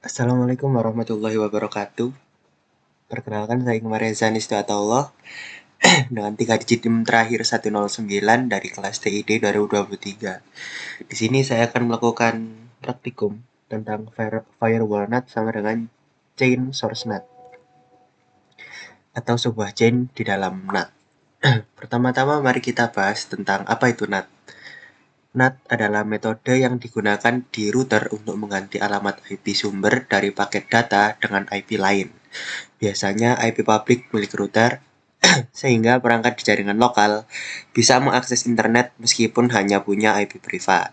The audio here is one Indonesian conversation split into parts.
Assalamualaikum warahmatullahi wabarakatuh. Perkenalkan saya Iqmar Reza Nistiatullah dengan 3 digit NIM terakhir 109 dari kelas TID 2023. Di sini saya akan melakukan praktikum tentang firewall NAT sama dengan chain source NAT atau sebuah chain di dalam NAT. Pertama-tama mari kita bahas tentang apa itu NAT. NAT adalah metode yang digunakan di router untuk mengganti alamat IP sumber dari paket data dengan IP lain. Biasanya IP publik milik router, sehingga perangkat di jaringan lokal bisa mengakses internet meskipun hanya punya IP privat.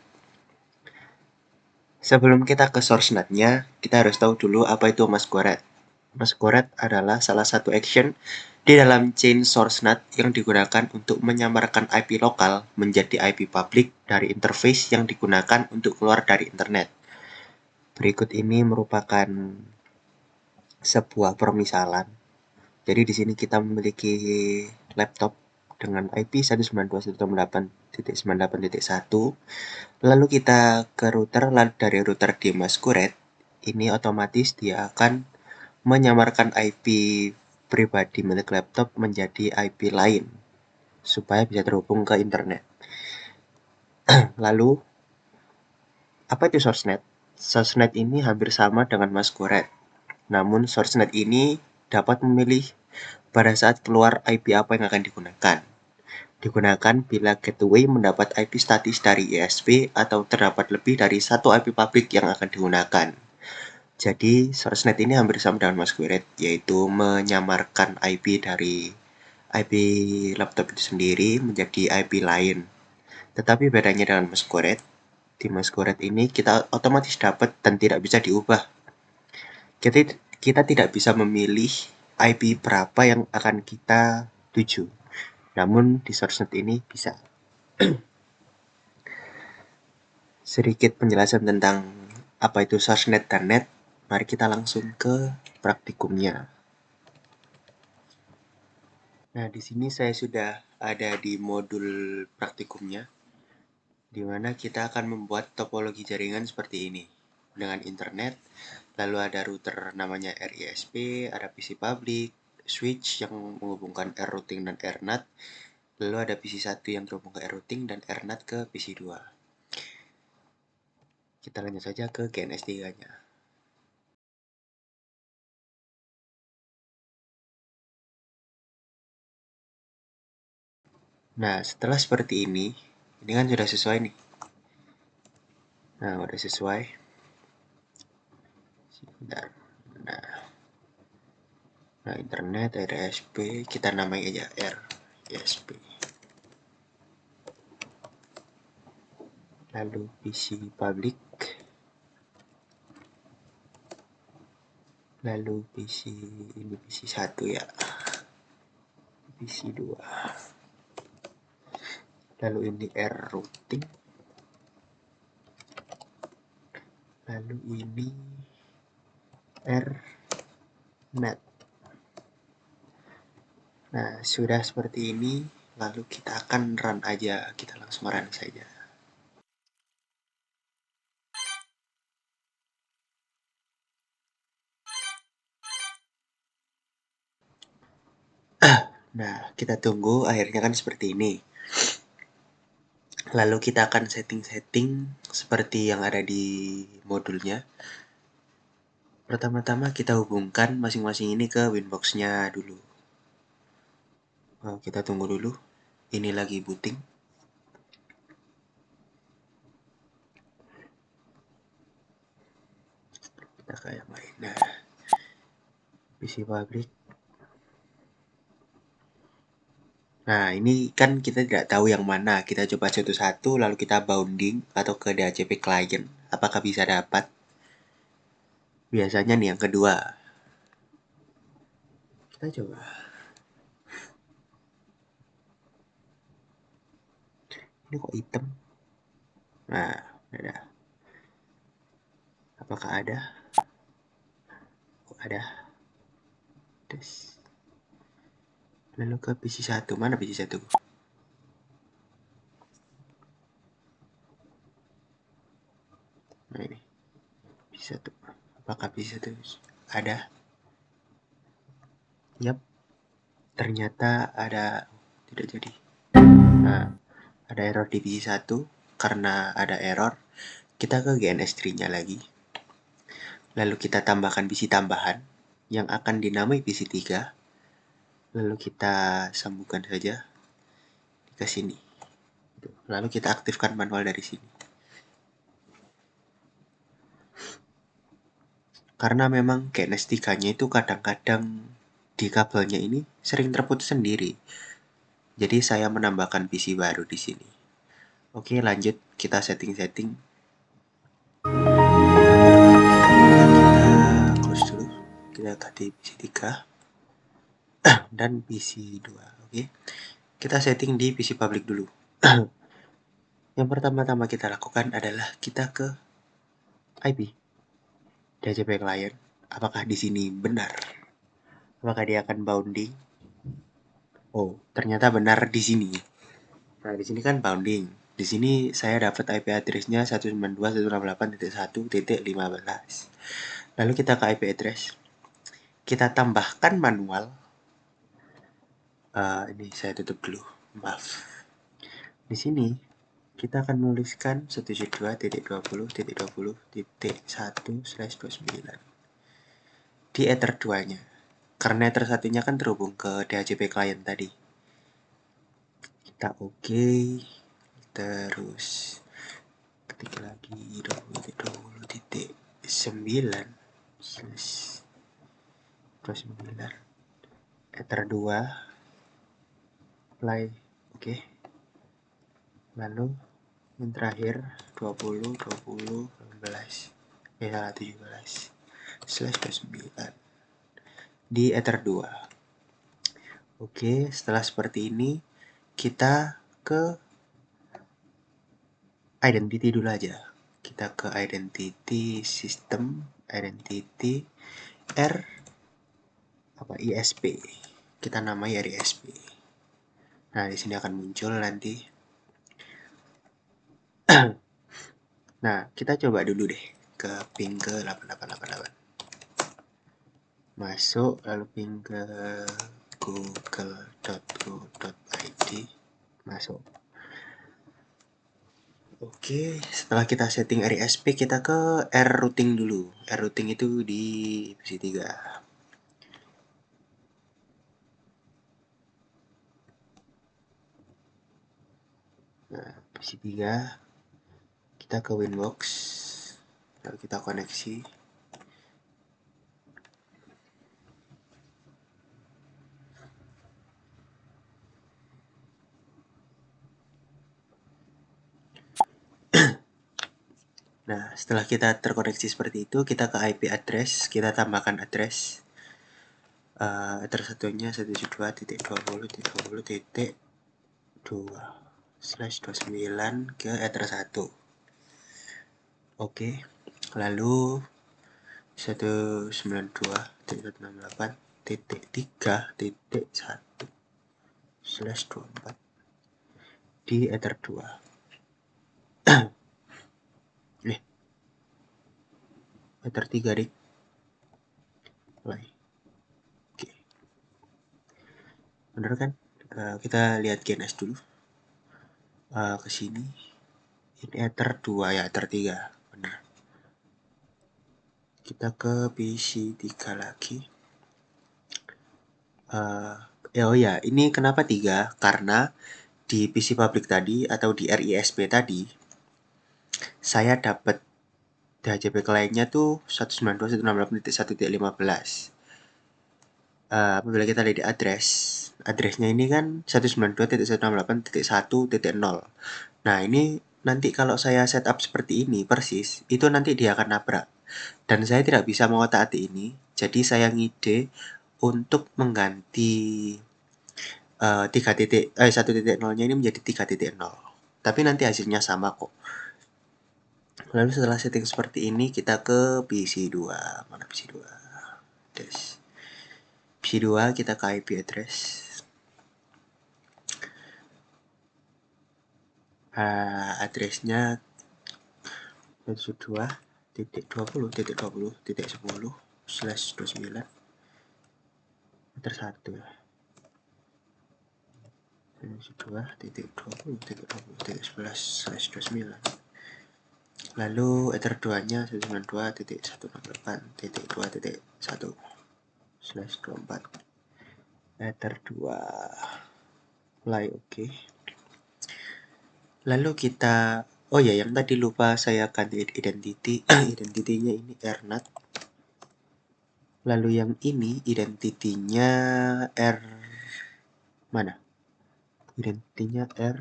Sebelum kita ke source NAT-nya, kita harus tahu dulu apa itu masquerade. Masquerade adalah salah satu action di dalam chain source NAT yang digunakan untuk menyamarkan IP lokal menjadi IP publik dari interface yang digunakan untuk keluar dari internet. Berikut ini merupakan sebuah permisalan. Jadi di sini kita memiliki laptop dengan IP 192.168.98.1. Lalu kita ke router, lalu dari router di masquerade, ini otomatis dia akan menyamarkan IP pribadi milik laptop menjadi IP lain supaya bisa terhubung ke internet. Lalu apa itu sourcenet? Sourcenet ini hampir sama dengan masquerade. Namun sourcenet ini dapat memilih pada saat keluar IP apa yang akan digunakan. Digunakan bila gateway mendapat IP statis dari ISP atau terdapat lebih dari satu IP publik yang akan digunakan. Jadi, sourcenet ini hampir sama dengan masquerade, yaitu menyamarkan IP dari IP laptop itu sendiri menjadi IP lain. Tetapi bedanya dengan masquerade, di masquerade ini kita otomatis dapat dan tidak bisa diubah. Kita, kita tidak bisa memilih IP berapa yang akan kita tuju. Namun di sourcenet ini bisa. Sedikit penjelasan tentang apa itu sourcenet dan net. Mari kita langsung ke praktikumnya. Nah, di sini saya sudah ada di modul praktikumnya, di mana kita akan membuat topologi jaringan seperti ini. Dengan internet, lalu ada router namanya RISP, ada PC public, switch yang menghubungkan R routing dan RNAT, lalu ada PC1 yang terhubung ke R routing dan RNAT ke PC2. Kita lanjut saja ke GNS3-nya. Nah, setelah seperti ini kan sudah sesuai nih. Nah, udah sesuai. Sebentar. Nah, internet RSP kita namai aja RSP. Lalu PC public. Lalu PC ini PC1 ya. PC2. Lalu ini R routing. Lalu ini R net. Nah, sudah seperti ini, lalu kita akan run aja. Kita langsung run saja. Nah, kita tunggu akhirnya kan seperti ini. Lalu kita akan setting-setting seperti yang ada di modulnya. Pertama-tama kita hubungkan masing-masing ini ke Winbox-nya dulu. Nah, kita tunggu dulu. Ini lagi booting. Kita kayak main. Nah, PC public. Nah, ini kan kita tidak tahu yang mana. Kita coba satu-satu, lalu kita bounding atau ke DHCP client. Apakah bisa dapat? Biasanya nih yang kedua. Kita coba. Ini kok hitam? Nah, ada. Apakah ada? Kok ada? Tes. Lalu ke PC1. Mana PC1? Nah, ini. PC1. Apakah PC 1 ada? Yap, ternyata ada, tidak jadi. Nah, ada error di PC 1. Karena ada error, kita ke GNS3-nya lagi. Lalu kita tambahkan PC tambahan yang akan dinamai PC 3. Lalu kita sambungkan saja ke sini. Lalu kita aktifkan manual dari sini. Karena memang GNS 3-nya itu kadang-kadang di kabelnya ini sering terputus sendiri. Jadi saya menambahkan PC baru di sini. Oke, lanjut kita setting-setting. Kita close dulu. Kita ganti PC 3 dan PC 2. Oke. Kita setting di PC public dulu. Yang pertama-tama kita lakukan adalah kita ke IP DHCP client. Apakah di sini benar? Apakah dia akan bounding? Oh, ternyata benar di sini. Nah, di sini kan bounding. Di sini saya dapat IP address-nya 192.168.1.15. Lalu kita ke IP address. Kita tambahkan manual. Ini saya tutup dulu. Maaf. Di sini kita akan menuliskan 172.20.20.1/29 di ether 2-nya. Karena ether satunya kan terhubung ke DHCP client tadi. Kita oke. Terus ketik lagi 20.9/29 ether 2 apply oke. Lalu yang terakhir 20.20.17/29 di ether 2. Oke, setelah seperti ini kita ke identity dulu aja. Kita ke identity system, identity R ISP. Kita namai ISP. Nah, di sini akan muncul nanti. Nah, kita coba dulu deh ke ping ke 8888. Masuk lalu ping ke google.go.id. Masuk. Oke, setelah kita setting RISP, kita ke R routing dulu. R routing itu di PC 3. Nah, PC 3, kita ke Winbox, lalu kita koneksi. Nah, setelah kita terkoneksi seperti itu, kita ke IP address, kita tambahkan address. Address satunya 172.20.2/29 ke address 1. Oke, lalu 192.168.3.1/24 di ether 2. Ether 3 dik. Play. Oke. Bener kan? Kita lihat GNS dulu. Ke sini. Ini ether 2 ya, ether 3. Bener. Kita ke PC 3 lagi. Oh ya, ini kenapa 3? Karena di PC public tadi atau di RISP tadi, saya dapat DHCP client-nya tuh 192.168.1.15. Apabila kita lihat di address-nya ini kan 192.168.1.0. Nah, ini nanti kalau saya setup seperti ini persis, itu nanti dia akan nabrak. Dan saya tidak bisa mengotak-atik ini, jadi saya ngide untuk mengganti 1.0-nya ini menjadi 3.0. Tapi nanti hasilnya sama kok. Lalu setelah setting seperti ini, kita ke PC 2. Mana PC 2? PC 2 kita ke IP address. Addressnya 172 20.20.10/29 meter 1 ya. 2.20.20.11/29. Lalu ether 2 nya 192.168.2.1/24 ether 2 mulai oke. Lalu kita oh ya, yang tadi lupa saya ganti identity. Identitinya ini rnat. Lalu yang ini identitinya r mana? Identitinya r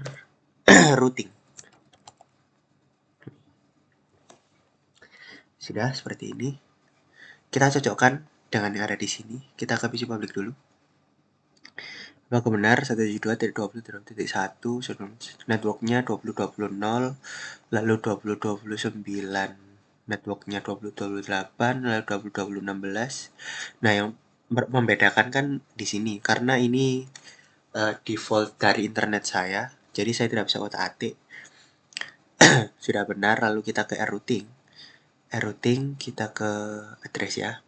routing. Sudah seperti ini. Kita cocokkan dengan yang ada di sini. Kita ke PC public dulu. Apakah benar 172.20.1 networknya 20.20.0, lalu 20.20.9 networknya 20.20.8, lalu 20.20.16. Nah, yang membedakan kan di sini karena ini default dari internet saya, jadi saya tidak bisa otak-atik. Sudah benar, lalu kita ke routing. Routing kita ke address ya.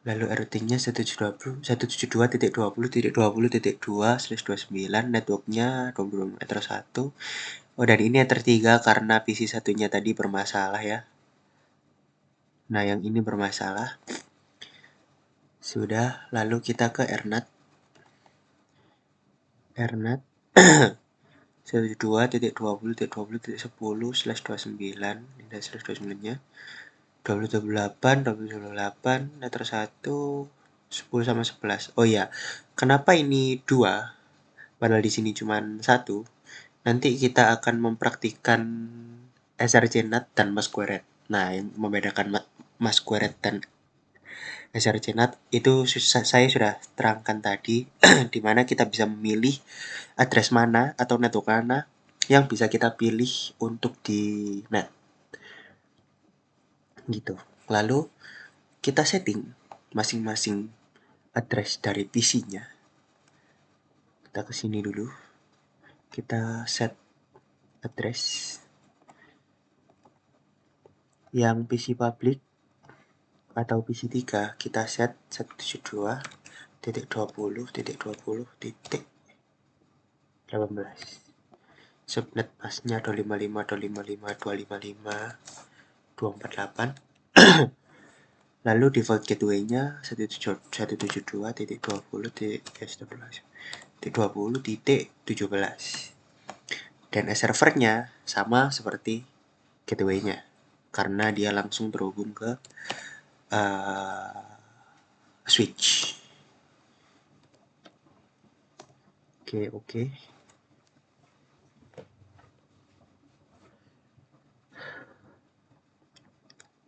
Lalu routingnya 172.20.20.2/29 networknya 20 ether 1. Oh, dan ini ether 3 karena PC satunya tadi bermasalah ya. Nah, yang ini bermasalah. Sudah, lalu kita ke rnat. Rnat 172.20.20.10/29 ini /29 nya 20.28 ether 1 10/11. Oh ya, kenapa ini 2 padahal di sini cuma 1? Nanti kita akan mempraktikkan srcnet dan masquerade. Nah, yang membedakan masquerade dan srcnet itu saya sudah terangkan tadi, di mana kita bisa memilih address mana atau network mana yang bisa kita pilih untuk di net. Gitu. Lalu kita setting masing-masing address dari PC-nya. Kita ke sini dulu. Kita set address yang PC public atau PC 3 kita set 172.20.20.18. Subnet pasnya 255.255.255.248. Lalu default gateway-nya 172.20.20.17. Dan servernya sama seperti gateway-nya karena dia langsung terhubung ke switch. Oke.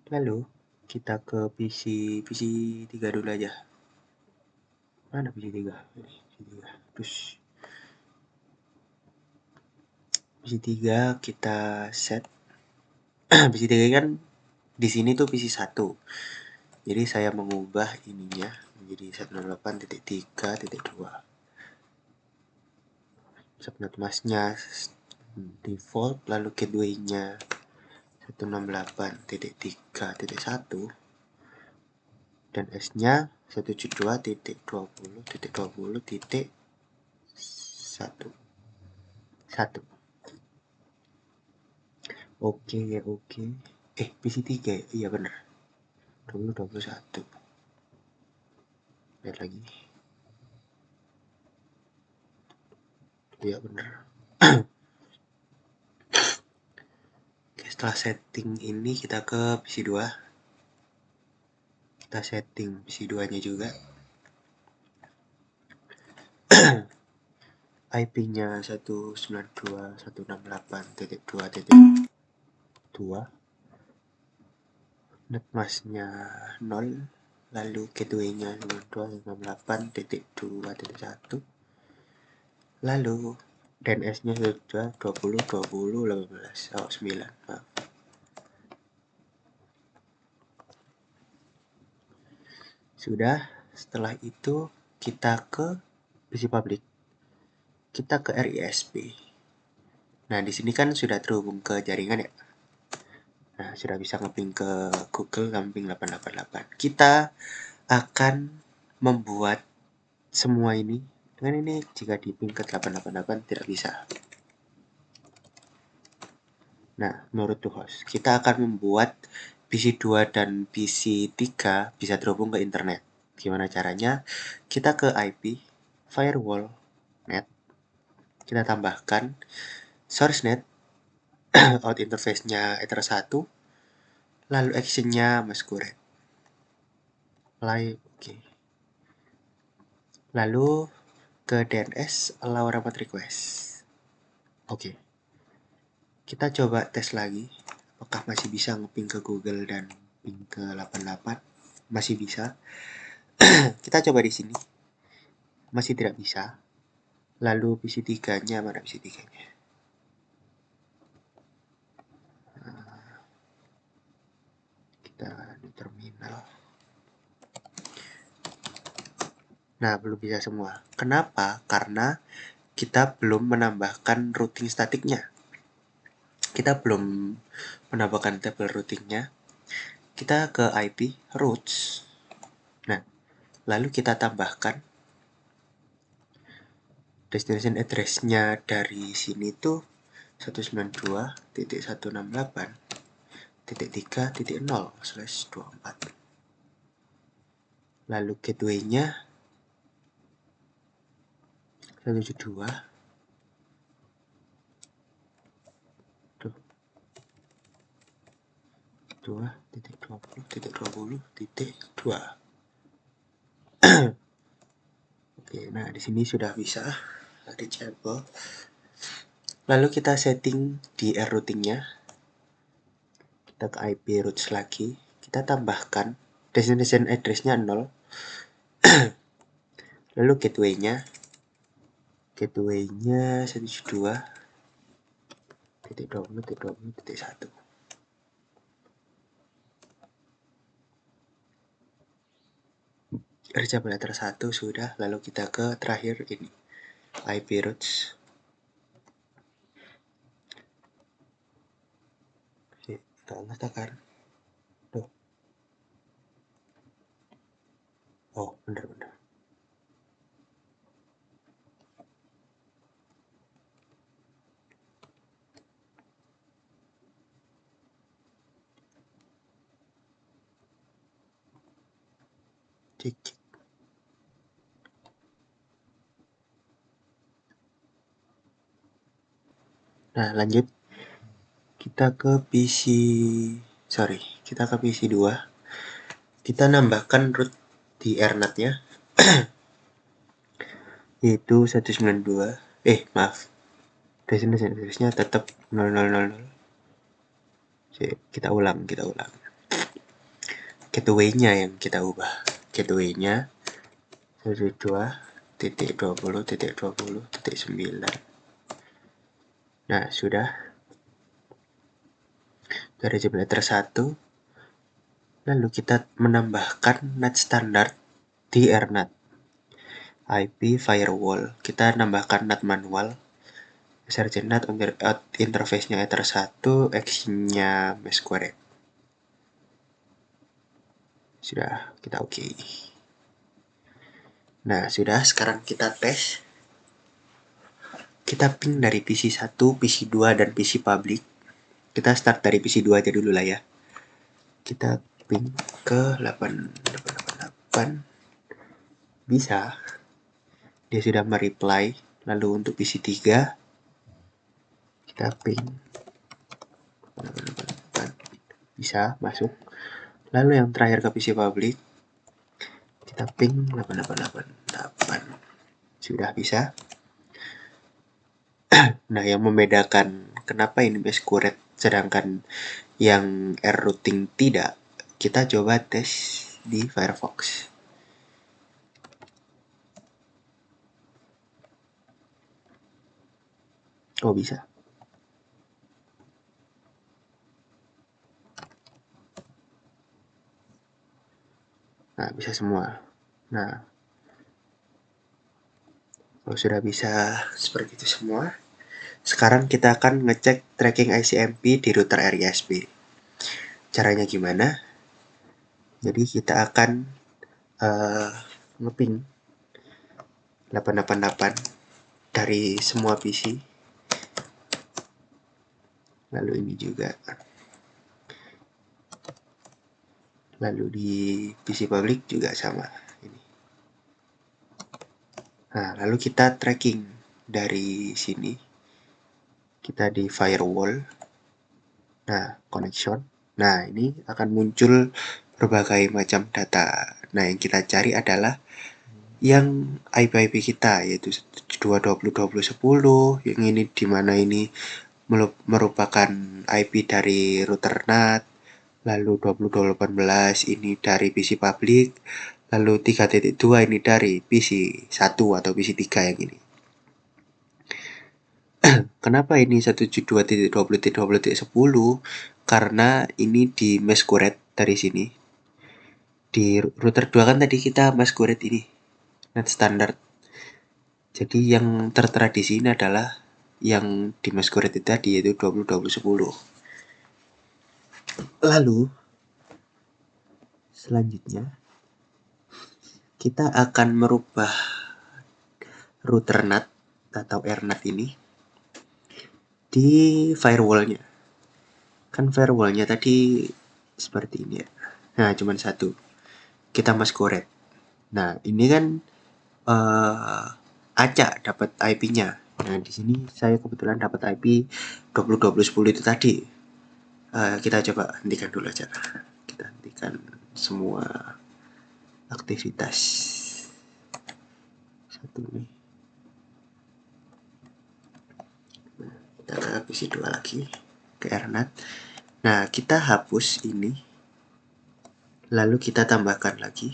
Lalu kita ke PC 3 dulu aja. Mana PC 3? Terus PC 3 kita set. PC 3 kan di sini tuh PC 1. Jadi saya mengubah ininya menjadi 168.3.2. Subnet masknya default, lalu gateway-nya 168.3.1 dan S-nya 172.20.20.1. Oke. PC 3 iya bener. 2021. Lihat lagi. Iya bener. Oke, setelah setting ini kita ke PC 2. Kita setting PC 2-nya juga. IP-nya 192.168.2.2. Netmasknya 0, lalu gateway-nya 268.2.1. Lalu DNS-nya sudah 20.20.18. 9, maaf. Sudah, setelah itu kita ke PC public. Kita ke RISP. Nah, di sini kan sudah terhubung ke jaringan ya. Nah, Nah, sudah bisa ngeping ke Google Camping 888. Kita akan membuat semua ini dengan ini. Jika di ping ke 888 tidak bisa. Nah, menurut host, kita akan membuat PC 2 dan PC 3 bisa terhubung ke internet. Gimana caranya? Kita ke IP firewall net, kita tambahkan source net, out interface-nya Ether 1, lalu action-nya masquerade. Oke. Lalu ke DNS allow remote request. Oke. Kita coba tes lagi apakah masih bisa ngeping ke Google dan ping ke 88. Masih bisa. Kita coba di sini. Masih tidak bisa. Lalu PC 3-nya mana PC 3-nya? Kita di terminal. Nah, belum bisa semua. Kenapa? Karena kita belum menambahkan routing statiknya. Kita belum menambahkan tabel routingnya. Kita ke IP routes. Nah, lalu kita tambahkan destination address-nya dari sini tuh 192.168.3.0/24. Lalu gateway-nya 172. Tuh. 2.20.20.2. Oke, nah di sini sudah bisa reachable. Lalu kita setting di routingnya. Kita ke IP routes lagi. Kita tambahkan destination address-nya 0. Lalu gateway-nya 172.20.20.1. Reachable Ether 1 sudah. Lalu kita ke terakhir ini IP routes. Kita letakkan. Tuh. Oh, bener-bener. Cek. Nah, lanjut. Kita ke PC kita ke PC 2. Kita nambahkan root di Ethernet-nya. Yaitu 192. Maaf. Destination address-nya tetap 0000. Kita ulang. Gateway-nya yang kita ubah. Gateway-nya 102.20.20.9. Nah, sudah. Dari Ether 1. Lalu kita menambahkan NAT standar di Ethernet. IP firewall. Kita nambahkan NAT manual. Sergeant NAT interface-nya Ether 1, action-nya masquerade. Sudah, kita oke. Nah, sudah. Sekarang kita tes. Kita ping dari PC 1, PC 2, dan PC public. Kita start dari PC 2 aja dulu lah ya. Kita ping ke 888. Bisa. Dia sudah mereply. Lalu untuk PC 3, kita ping 888. Bisa masuk. Lalu yang terakhir ke PC public, kita ping 8888. Sudah bisa. Nah, yang membedakan kenapa ini masquerade sedangkan yang routing tidak, kita coba tes di Firefox. Oh, bisa. Nah, bisa semua. Nah, kalau sudah bisa seperti itu semua, sekarang kita akan ngecek tracking ICMP di router RISP. Caranya gimana? Jadi kita akan uh, ngeping 888 dari semua PC. Lalu ini juga. Lalu di PC public juga sama. Ini. Nah, lalu kita tracking dari sini. Kita di firewall. Nah, connection. Nah, ini akan muncul berbagai macam data. Nah, yang kita cari adalah yang IP kita, yaitu 172.20.10, yang ini di mana ini merupakan IP dari router NAT, lalu 20.18 ini dari PC public, lalu 3.2 ini dari PC 1 atau PC 3 yang ini. Kenapa ini 172.20.20.10? Karena ini di masquerade dari sini. Di router 2 kan tadi kita masquerade ini, net standard. Jadi yang tertera di sini adalah yang di masquerade itu tadi, yaitu 20.20.10. Lalu selanjutnya kita akan merubah router NAT atau RNAT ini di firewallnya. Kan firewallnya tadi seperti ini ya. Nah, cuman satu. Kita masquerade. Nah, ini kan acak dapat IP-nya. Nah, di sini saya kebetulan dapat IP 20.20.10 itu tadi. Kita coba hentikan dulu aja. Kita hentikan semua aktivitas. Satu nih. Nah, kita ke PC 2 lagi. Ke RNAT. Nah, kita hapus ini. Lalu kita tambahkan lagi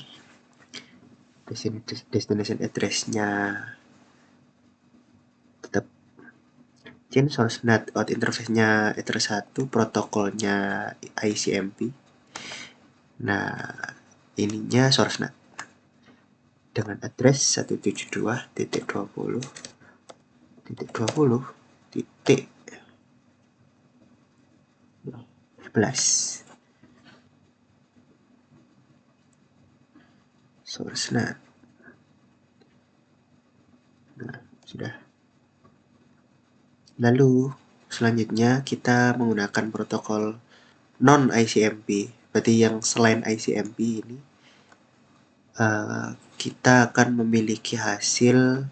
destination address-nya tetap change source NAT out interface-nya address 1, protokolnya ICMP. Nah, ininya source NAT dengan address 172.20.20.11 source NAT. Nah, sudah. Lalu selanjutnya kita menggunakan protokol non ICMP, berarti yang selain ICMP ini kita akan memiliki hasil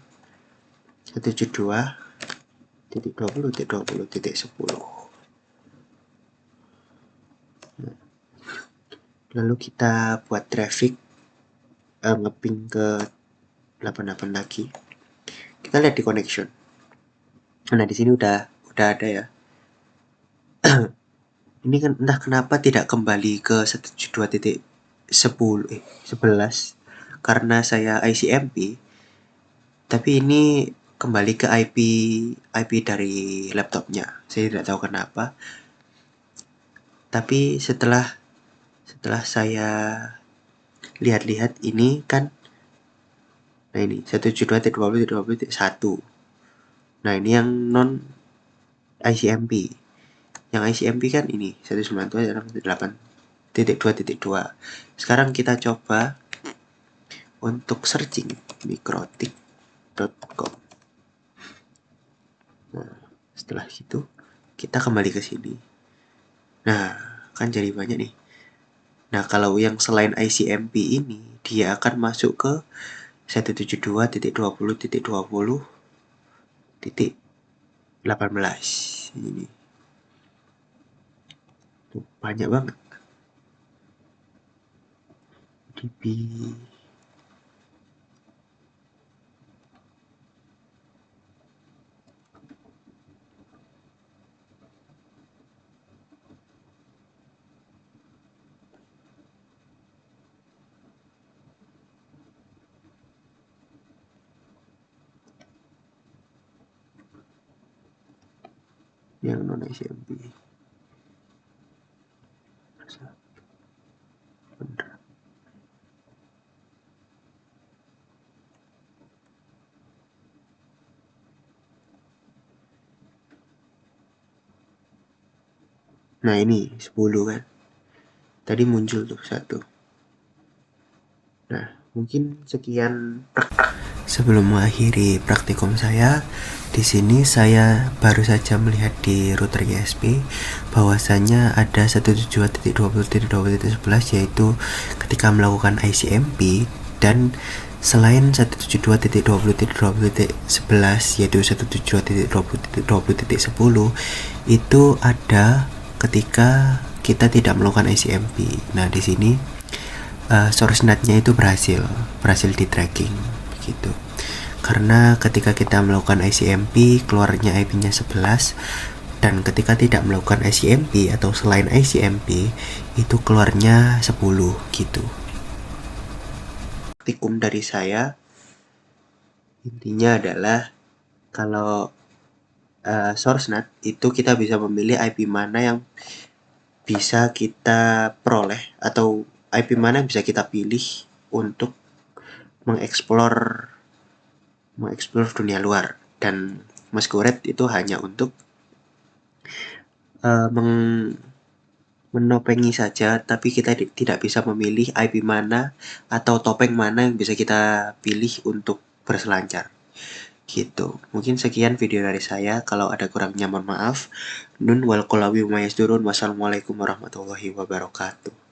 172.20.20.10. Lalu kita buat traffic ngeping ke 88 lagi. Kita lihat di connection. Nah, di sini udah ada ya. Ini kan entah kenapa tidak kembali ke 172.10 11 karena saya ICMP. Tapi ini kembali ke IP dari laptopnya. Saya tidak tahu kenapa. Tapi setelah saya lihat-lihat ini kan, nah ini 172.20.20.1. Nah, ini yang non ICMP. Yang ICMP kan ini 192.8.2.2. Sekarang kita coba untuk searching mikrotik.com. Nah, setelah itu kita kembali ke sini. Nah, kan jadi banyak nih. Nah, kalau yang selain ICMP ini, dia akan masuk ke 172.20.20.18 ini. Tuh, banyak banget. DB yang non ICMP. Bener. Nah, ini 10 kan. Tadi muncul tuh satu. Nah, mungkin sekian. Sebelum mengakhiri praktikum saya, di sini saya baru saja melihat di router ISP bahwasanya ada 172.20.20.11 yaitu ketika melakukan ICMP, dan selain 172.20.20.11 yaitu 172.20.20.10 itu ada ketika kita tidak melakukan ICMP. Nah, di sini source net-nya itu berhasil di tracking begitu. Karena ketika kita melakukan ICMP keluarnya IP-nya 11, dan ketika tidak melakukan ICMP atau selain ICMP itu keluarnya 10 gitu. Praktikum dari saya intinya adalah kalau source net itu kita bisa memilih IP mana yang bisa kita peroleh atau IP mana yang bisa kita pilih untuk mengeksplor dunia luar, dan masquerade itu hanya untuk menopengi saja, tapi kita tidak bisa memilih IP mana atau topeng mana yang bisa kita pilih untuk berselancar gitu. Mungkin sekian video dari saya, kalau ada kurangnya mohon maaf. Nun wal qolawi mayasdurun. Wassalamualaikum warahmatullahi wabarakatuh.